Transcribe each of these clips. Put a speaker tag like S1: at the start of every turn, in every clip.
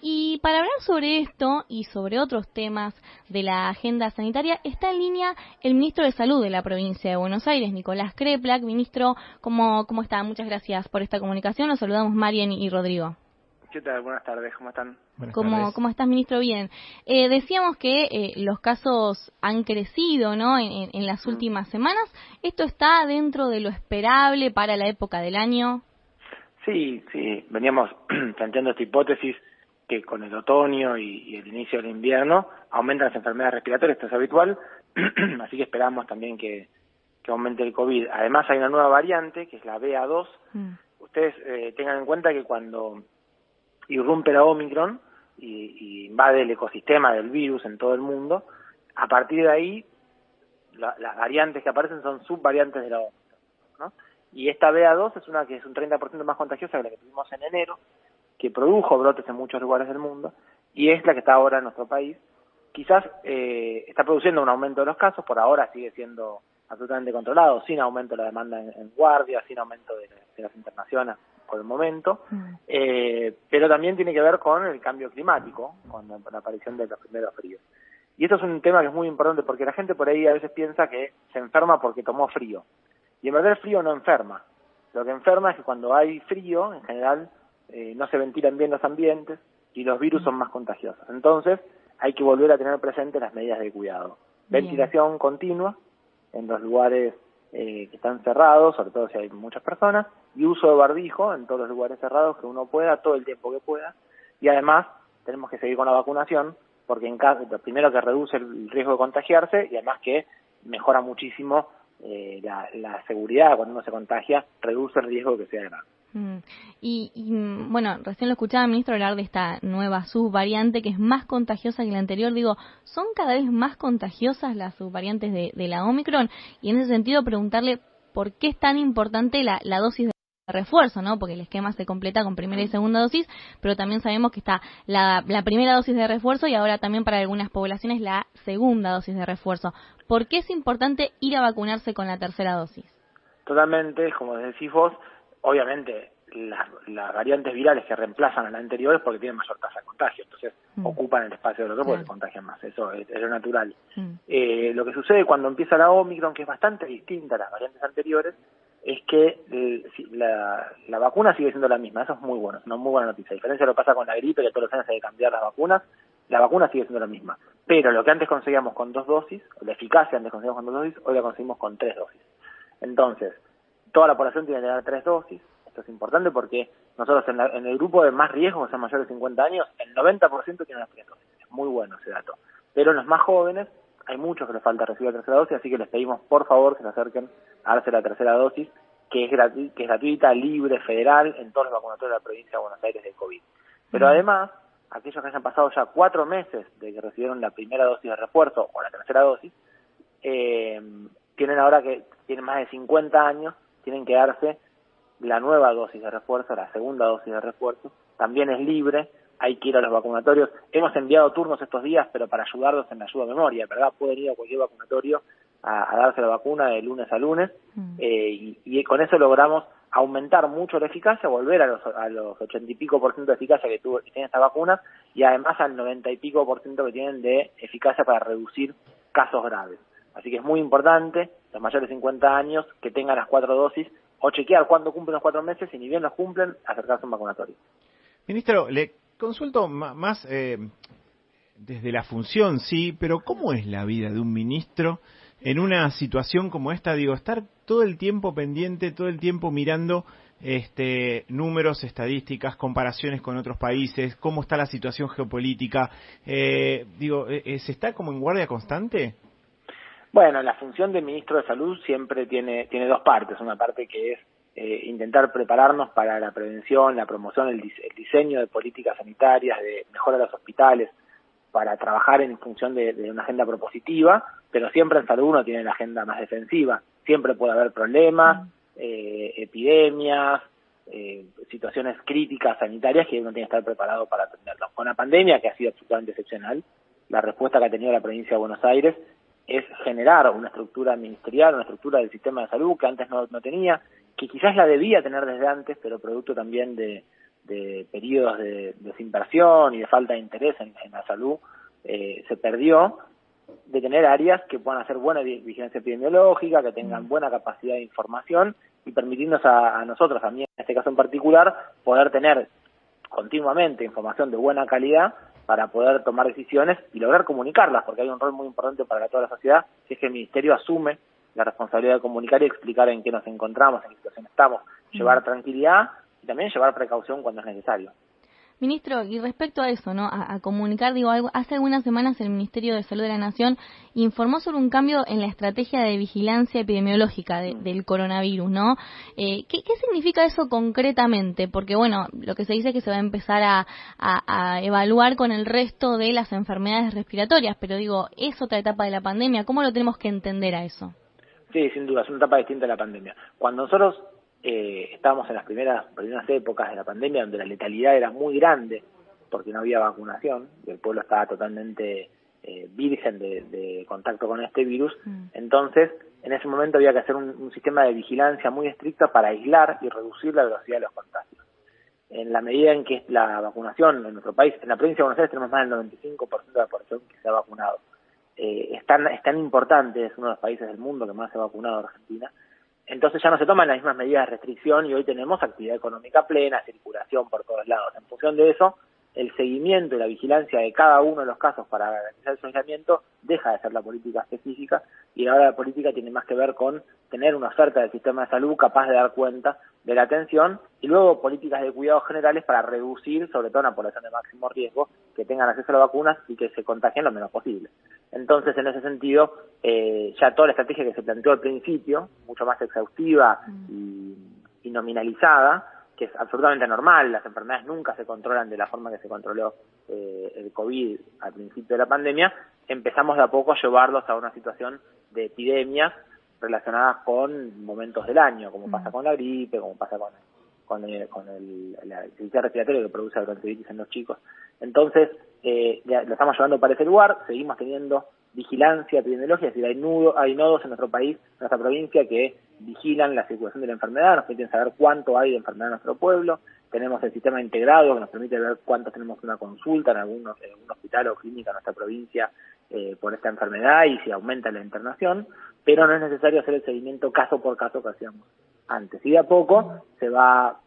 S1: Y para hablar sobre esto y sobre otros temas de la agenda sanitaria, está en línea el ministro de Salud de la provincia de Buenos Aires, Nicolás Kreplak. Ministro, ¿cómo está? Muchas gracias por esta comunicación. Los saludamos Marian y Rodrigo.
S2: ¿Qué tal? Buenas tardes, ¿cómo están?
S1: ¿Cómo estás, ministro? Bien. Decíamos que los casos han crecido, ¿no? En las últimas semanas. ¿Esto está dentro de lo esperable para la época del año?
S2: Sí, veníamos planteando esta hipótesis que con el otoño y el inicio del invierno aumentan las enfermedades respiratorias, esto es habitual, así que esperamos también que aumente el COVID. Además hay una nueva variante, que es la BA2. Ustedes tengan en cuenta que cuando irrumpe la Omicron y invade el ecosistema del virus en todo el mundo, a partir de ahí las variantes que aparecen son subvariantes de la Omicron, ¿no? Y esta BA2 es una que es un 30% más contagiosa que la que tuvimos en enero, que produjo brotes en muchos lugares del mundo, y es la que está ahora en nuestro país. Quizás está produciendo un aumento de los casos, por ahora sigue siendo absolutamente controlado, sin aumento de la demanda en guardia, sin aumento de las internaciones por el momento, pero también tiene que ver con el cambio climático, con la aparición de los primeros fríos. Y esto es un tema que es muy importante porque la gente por ahí a veces piensa que se enferma porque tomó frío. Y en verdad el frío no enferma. Lo que enferma es que cuando hay frío, en general, no se ventilan bien los ambientes y los virus son más contagiosos. Entonces, hay que volver a tener presente las medidas de cuidado. Bien. Ventilación continua en los lugares que están cerrados, sobre todo si hay muchas personas, y uso de barbijo en todos los lugares cerrados que uno pueda, todo el tiempo que pueda. Y además, tenemos que seguir con la vacunación, porque en caso, primero que reduce el riesgo de contagiarse y además que mejora muchísimo la seguridad cuando uno se contagia, reduce el riesgo de que sea grave.
S1: Bueno, recién lo escuchaba el ministro hablar de esta nueva subvariante que es más contagiosa que la anterior. Digo, ¿son cada vez más contagiosas las subvariantes de la Omicron? Y en ese sentido preguntarle por qué es tan importante la dosis de refuerzo, ¿no? Porque el esquema se completa con primera y segunda dosis, pero también sabemos que está la primera dosis de refuerzo y ahora también para algunas poblaciones la segunda dosis de refuerzo. ¿Por qué es importante ir a vacunarse con la tercera dosis?
S2: Totalmente, como decís vos, obviamente las variantes virales que reemplazan a las anteriores porque tienen mayor tasa de contagio, entonces ocupan el espacio del otro porque se contagian más, eso es lo natural. Lo que sucede cuando empieza la Omicron, que es bastante distinta a las variantes anteriores, es que la vacuna sigue siendo la misma, eso es muy bueno, es una muy buena noticia. A diferencia de lo que pasa con la gripe, que todos los años hay que cambiar las vacunas, la vacuna sigue siendo la misma. Pero lo que antes conseguíamos con 2 dosis, la eficacia antes conseguíamos con 2 dosis, hoy la conseguimos con 3 dosis. Entonces, toda la población tiene que tener 3 dosis. Esto es importante porque nosotros en el grupo de más riesgo, que son mayores de 50 años, el 90% tiene las 3 dosis. Es muy bueno ese dato. Pero en los más jóvenes hay muchos que les falta recibir la tercera dosis, así que les pedimos por favor que se acerquen a darse la tercera dosis, que es gratuita, libre, federal, en todos los vacunatorios de la provincia de Buenos Aires de COVID. Pero además, aquellos que hayan pasado ya 4 meses de que recibieron la primera dosis de refuerzo o la tercera dosis, tienen ahora que tienen más de 50 años, tienen que darse la nueva dosis de refuerzo, la segunda dosis de refuerzo. También es libre, hay que ir a los vacunatorios. Hemos enviado turnos estos días, pero para ayudarlos en la ayuda a memoria, ¿verdad? Pueden ir a cualquier vacunatorio a darse la vacuna de lunes a lunes, y con eso logramos aumentar mucho la eficacia, volver a los 80 y pico % de eficacia que tienen estas vacunas, y además al 90 y pico % que tienen de eficacia para reducir casos graves. Así que es muy importante, los mayores de 50 años, que tengan las 4 dosis, o chequear cuándo cumplen los 4 meses, y ni bien los cumplen, acercarse a un vacunatorio.
S3: Ministro, le consulto más desde la función, sí, pero ¿cómo es la vida de un ministro en una situación como esta? Digo, estar todo el tiempo pendiente, todo el tiempo mirando números, estadísticas, comparaciones con otros países, cómo está la situación geopolítica. ¿Se está como en guardia constante?
S2: Bueno, la función de ministro de Salud siempre tiene 2 partes. Una parte que es intentar prepararnos para la prevención, la promoción, el diseño de políticas sanitarias, de mejora de los hospitales, para trabajar en función de una agenda propositiva, pero siempre en salud uno tiene la agenda más defensiva. Siempre puede haber problemas, epidemias, situaciones críticas sanitarias que uno tiene que estar preparado para atenderlos. Con la pandemia, que ha sido absolutamente excepcional, la respuesta que ha tenido la provincia de Buenos Aires es generar una estructura ministerial, una estructura del sistema de salud que antes no tenía, que quizás la debía tener desde antes, pero producto también de de periodos de desinversión y de falta de interés en la salud, se perdió de tener áreas que puedan hacer buena vigilancia epidemiológica, que tengan buena capacidad de información y permitirnos a nosotros, a mí en este caso en particular, poder tener continuamente información de buena calidad para poder tomar decisiones y lograr comunicarlas, porque hay un rol muy importante para toda la sociedad, que es que el Ministerio asume la responsabilidad de comunicar y explicar en qué nos encontramos, en qué situación estamos, llevar tranquilidad y también llevar precaución cuando es necesario.
S1: Ministro, y respecto a eso, ¿no? A comunicar, hace algunas semanas el Ministerio de Salud de la Nación informó sobre un cambio en la estrategia de vigilancia epidemiológica del coronavirus, ¿no? ¿Qué significa eso concretamente? Porque, bueno, lo que se dice es que se va a empezar a evaluar con el resto de las enfermedades respiratorias, pero es otra etapa de la pandemia. ¿Cómo lo tenemos que entender a eso?
S2: Sí, sin duda, es una etapa distinta de la pandemia. Cuando nosotros estábamos en las primeras épocas de la pandemia, donde la letalidad era muy grande, porque no había vacunación, y el pueblo estaba totalmente virgen de contacto con este virus, entonces en ese momento había que hacer un sistema de vigilancia muy estricto para aislar y reducir la velocidad de los contagios. En la medida en que la vacunación en nuestro país, en la provincia de Buenos Aires tenemos más del 95% de la población que se ha vacunado, es tan importante, es uno de los países del mundo que más se ha vacunado, Argentina. Entonces ya no se toman las mismas medidas de restricción y hoy tenemos actividad económica plena, circulación por todos lados. En función de eso, el seguimiento y la vigilancia de cada uno de los casos para garantizar el aislamiento deja de ser la política específica y ahora la política tiene más que ver con tener una oferta del sistema de salud capaz de dar cuenta de la atención y luego políticas de cuidados generales para reducir, sobre todo en la población de máximo riesgo, que tengan acceso a las vacunas y que se contagien lo menos posible. Entonces, en ese sentido, ya toda la estrategia que se planteó al principio, mucho más exhaustiva y nominalizada, que es absolutamente normal, las enfermedades nunca se controlan de la forma que se controló el COVID al principio de la pandemia, empezamos de a poco a llevarlos a una situación de epidemias relacionadas con momentos del año, como pasa con la gripe, como pasa con la infección respiratoria que produce la bronquiolitis en los chicos. Entonces, lo estamos llevando para ese lugar, seguimos teniendo vigilancia epidemiológica, es decir, hay nodos en nuestro país, en nuestra provincia, que vigilan la circulación de la enfermedad, nos permiten saber cuánto hay de enfermedad en nuestro pueblo, tenemos el sistema integrado que nos permite ver cuántos tenemos una consulta en algún hospital o clínica en nuestra provincia por esta enfermedad y si aumenta la internación, pero no es necesario hacer el seguimiento caso por caso que hacíamos antes. Y de a poco se va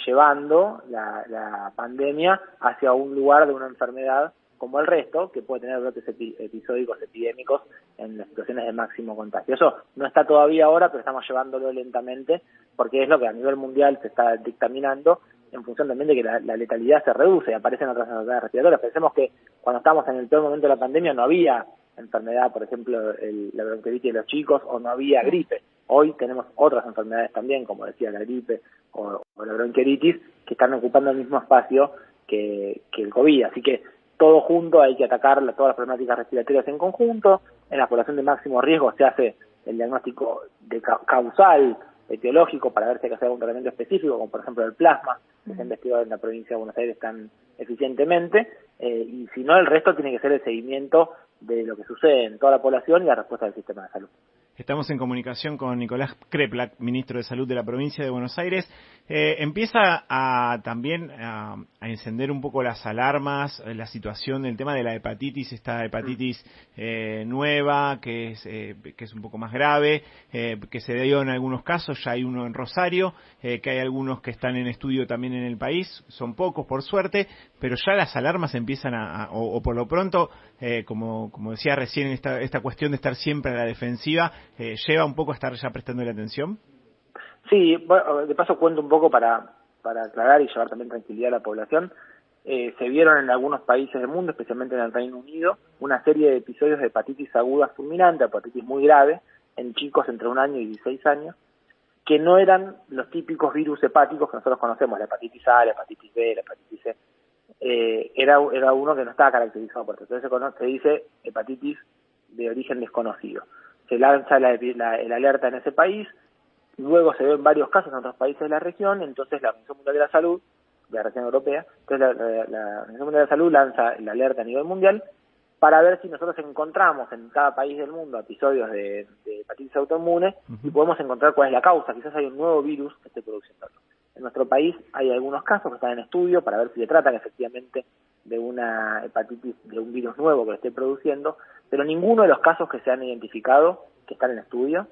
S2: llevando la pandemia hacia un lugar de una enfermedad como el resto, que puede tener brotes episódicos epidémicos en las situaciones de máximo contagio. Eso no está todavía ahora, pero estamos llevándolo lentamente, porque es lo que a nivel mundial se está dictaminando, en función también de que la letalidad se reduce y aparecen otras enfermedades respiratorias. Pensemos que cuando estábamos en el peor momento de la pandemia no había enfermedad, por ejemplo, la bronquiolitis de los chicos, o no había gripe. Hoy tenemos otras enfermedades también, como decía la gripe o la bronquiolitis, que están ocupando el mismo espacio que el COVID. Así que todo junto hay que atacar todas las problemáticas respiratorias en conjunto. En la población de máximo riesgo se hace el diagnóstico de causal, etiológico, para ver si hay que hacer un tratamiento específico, como por ejemplo el plasma, que se ha investigado en la provincia de Buenos Aires tan eficientemente, y si no, el resto tiene que ser el seguimiento de lo que sucede en toda la población y la respuesta del sistema de salud.
S3: Estamos en comunicación con Nicolás Kreplak, ministro de Salud de la provincia de Buenos Aires. Empieza también a encender un poco las alarmas, la situación, el tema de la hepatitis, esta hepatitis nueva, que es un poco más grave, que se dio en algunos casos, ya hay uno en Rosario, que hay algunos que están en estudio también en el país, son pocos por suerte, pero ya las alarmas empiezan o por lo pronto, como decía recién, esta cuestión de estar siempre a la defensiva, ¿lleva un poco a estar ya prestando la atención?
S2: Sí, bueno, de paso cuento un poco para aclarar y llevar también tranquilidad a la población. Se vieron en algunos países del mundo, especialmente en el Reino Unido, una serie de episodios de hepatitis aguda fulminante, hepatitis muy grave, en chicos entre 1 año y 16 años, que no eran los típicos virus hepáticos que nosotros conocemos, la hepatitis A, la hepatitis B, la hepatitis C. Era uno que no estaba caracterizado por eso. Entonces se dice hepatitis de origen desconocido. Se lanza el alerta en ese país, luego se ve en varios casos en otros países de la región, entonces la Organización Mundial de la Salud, de la región europea, entonces la Organización Mundial de la Salud lanza el alerta a nivel mundial para ver si nosotros encontramos en cada país del mundo episodios de hepatitis autoinmune y podemos encontrar cuál es la causa. Quizás hay un nuevo virus que esté produciendo. En nuestro país hay algunos casos que están en estudio para ver si se tratan efectivamente de una hepatitis, de un virus nuevo que lo esté produciendo, pero ninguno de los casos que se han identificado, que están en estudio,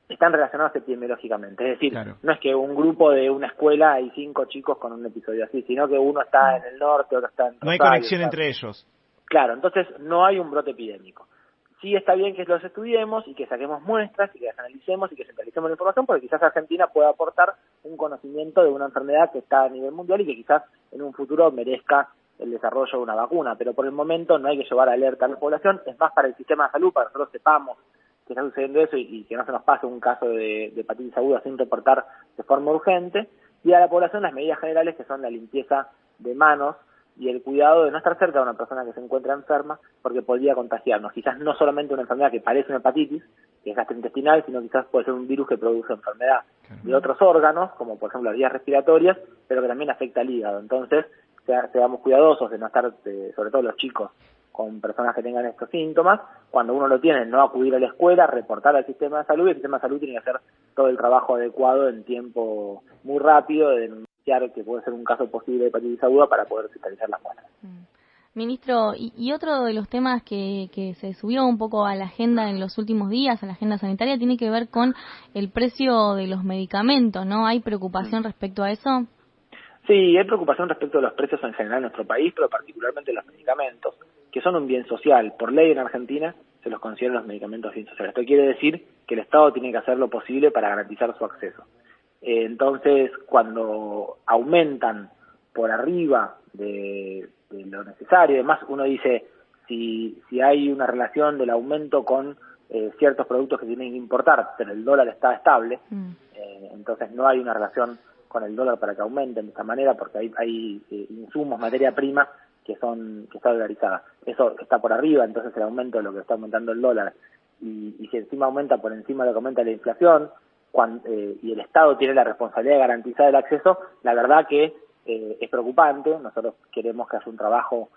S2: están relacionados epidemiológicamente. Es decir,
S3: Claro.
S2: no es que un grupo de una escuela hay 5 chicos con un episodio así, sino que uno está en el norte, otro está en Rosario.
S3: No hay conexión entre ellos.
S2: Claro, entonces no hay un brote epidémico. Sí está bien que los estudiemos y que saquemos muestras y que las analicemos y que centralicemos la información, porque quizás Argentina pueda aportar un conocimiento de una enfermedad que está a nivel mundial y que quizás en un futuro merezca el desarrollo de una vacuna. Pero por el momento no hay que llevar alerta a la población, es más para el sistema de salud, para que nosotros sepamos que está sucediendo eso y que no se nos pase un caso de hepatitis aguda sin reportar de forma urgente. Y a la población las medidas generales, que son la limpieza de manos y el cuidado de no estar cerca de una persona que se encuentra enferma, porque podría contagiarnos. Quizás no solamente una enfermedad que parece una hepatitis, que es gastrointestinal, sino quizás puede ser un virus que produce enfermedad de otros órganos, como por ejemplo las vías respiratorias, pero que también afecta al hígado. Entonces, seamos cuidadosos de no estar, sobre todo los chicos, con personas que tengan estos síntomas. Cuando uno lo tiene, no acudir a la escuela, reportar al sistema de salud, y el sistema de salud tiene que hacer todo el trabajo adecuado en tiempo muy rápido de denunciar que puede ser un caso posible de hepatitis aguda para poder fiscalizar las muestras.
S1: Ministro, y otro de los temas que se subió un poco a la agenda en los últimos días, a la agenda sanitaria, tiene que ver con el precio de los medicamentos, ¿no? ¿Hay preocupación respecto a eso?
S2: Sí, hay preocupación respecto a los precios en general en nuestro país, pero particularmente los medicamentos, que son un bien social. Por ley en Argentina se los consideran los medicamentos bien sociales. Esto quiere decir que el Estado tiene que hacer lo posible para garantizar su acceso. Entonces, cuando aumentan por arriba de lo necesario, además uno dice, si hay una relación del aumento con ciertos productos que tienen que importar, pero el dólar está estable, entonces no hay una relación con el dólar para que aumenten de esta manera, porque hay insumos, materia prima, que está dolarizada. Eso está por arriba, entonces el aumento de lo que está aumentando el dólar, y si encima aumenta por encima de lo que aumenta la inflación, y el Estado tiene la responsabilidad de garantizar el acceso, la verdad que es preocupante. Nosotros queremos que haya un trabajo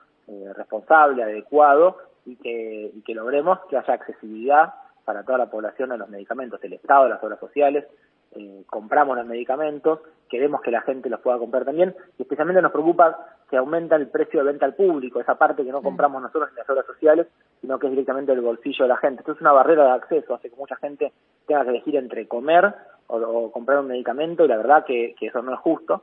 S2: responsable, adecuado, y que logremos que haya accesibilidad para toda la población a los medicamentos. El Estado, las obras sociales, compramos los medicamentos, queremos que la gente los pueda comprar también, y especialmente nos preocupa que aumenta el precio de venta al público, esa parte que no compramos nosotros en las obras sociales, sino que es directamente del bolsillo de la gente. Esto es una barrera de acceso, hace que mucha gente tenga que elegir entre comer o comprar un medicamento, y la verdad que eso no es justo.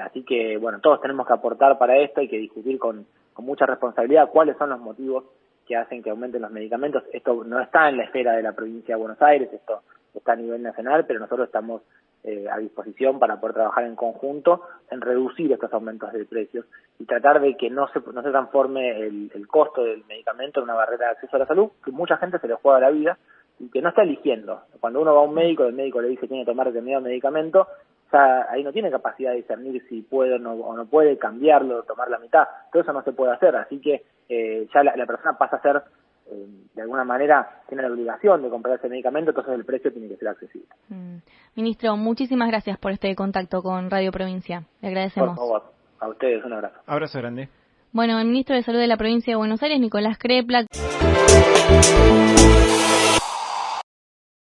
S2: Así que, bueno, todos tenemos que aportar para esto, hay que discutir con mucha responsabilidad cuáles son los motivos que hacen que aumenten los medicamentos. Esto no está en la esfera de la provincia de Buenos Aires, esto está a nivel nacional, pero nosotros estamos a disposición para poder trabajar en conjunto en reducir estos aumentos de precios y tratar de que no se transforme el costo del medicamento en una barrera de acceso a la salud, que mucha gente se le juega la vida y que no está eligiendo. Cuando uno va a un médico, el médico le dice que tiene que tomar determinado medicamento, ya ahí no tiene capacidad de discernir si puede o no puede cambiarlo, tomar la mitad. Todo eso no se puede hacer, así que ya la persona pasa a ser, de alguna manera, tiene la obligación de comprar ese medicamento, entonces el precio tiene que ser accesible.
S1: Ministro, muchísimas gracias por este contacto con Radio Provincia. Le agradecemos.
S2: Por favor, a ustedes un abrazo.
S3: Abrazo grande.
S1: Bueno, el ministro de Salud de la Provincia de Buenos Aires, Nicolás Crepla.